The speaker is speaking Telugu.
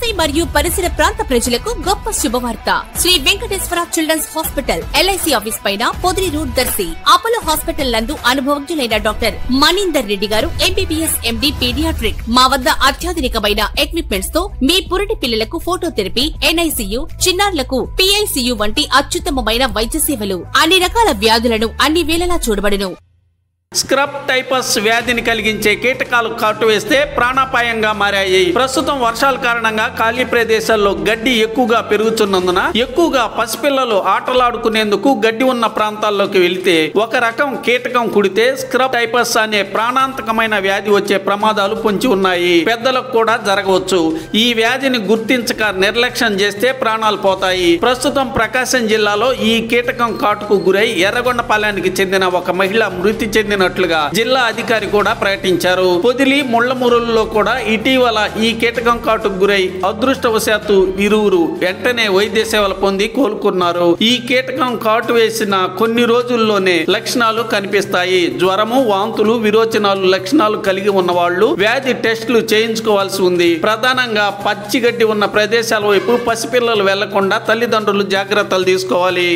పడమటి మరియు పరిసర ప్రాంత ప్రజలకు గొప్ప శుభవార్త. Shri Venkateswara children's hospital LIC office పైన Podili route Darsi Apollo hospital నందు అనుభవజ్ఞులైన డాక్టర్ మణీందర్ రెడ్డి గారు ఎంబీబీఎస్ ఎండి పీడియాట్రిక్. మా వద్ద అత్యాధునికమైన ఎక్విప్మెంట్స్ తో మీ పురిటి పిల్లలకు ఫోటోథెరపీ, ఎన్ఐసియు, చిన్నారులకు పిఐసియు వంటి అత్యుత్తమమైన వైద్య సేవలు, అన్ని రకాల వ్యాధులను అన్ని వేళలా చూడబడును. స్క్రబ్ టైపస్ వ్యాధిని కలిగించే కీటకాలు కాటువేస్తే ప్రాణాపాయంగా మారాయి. ప్రస్తుతం వర్షాల కారణంగా ఖాళీ ప్రదేశాల్లో గడ్డి ఎక్కువగా పెరుగుతున్నందున ఎక్కువగా పసిపిల్లలు ఆటలాడుకునేందుకు గడ్డి ఉన్న ప్రాంతాల్లోకి వెళితే ఒక రకం కీటకం కుడితే స్క్రబ్ టైపస్ అనే ప్రాణాంతకమైన వ్యాధి వచ్చే ప్రమాదాలు పొంచి ఉన్నాయి. పెద్దలకు కూడా జరగవచ్చు. ఈ వ్యాధిని గుర్తించక నిర్లక్ష్యం చేస్తే ప్రాణాలు పోతాయి. ప్రస్తుతం ప్రకాశం జిల్లాలో ఈ కీటకం కాటుకు గురై ఎర్రగొండపాలెనికి చెందిన ఒక మహిళ మృతి చెందినట్లుగా జిల్లా అధికారి కూడా ప్రకటించారు. పొదిలి ముళ్లమూరుల్లో కూడా ఇటీవల ఈ కీటకం కాటుకు గురై అదృష్టవశాత్తు ఇరువురు వెంటనే వైద్య సేవలు పొంది కోలుకున్నారు. ఈ కీటకం కాటు వేసిన కొన్ని రోజుల్లోనే లక్షణాలు కనిపిస్తాయి. జ్వరము, వాంతులు, విరోచనాలు లక్షణాలు కలిగి ఉన్న వాళ్ళు వ్యాధి టెస్టులు చేయించుకోవాల్సి ఉంది. ప్రధానంగా పచ్చిగడ్డి ఉన్న ప్రదేశాల వైపు పసిపిల్లలు వెళ్లకుండా తల్లిదండ్రులు జాగ్రత్తలు తీసుకోవాలి.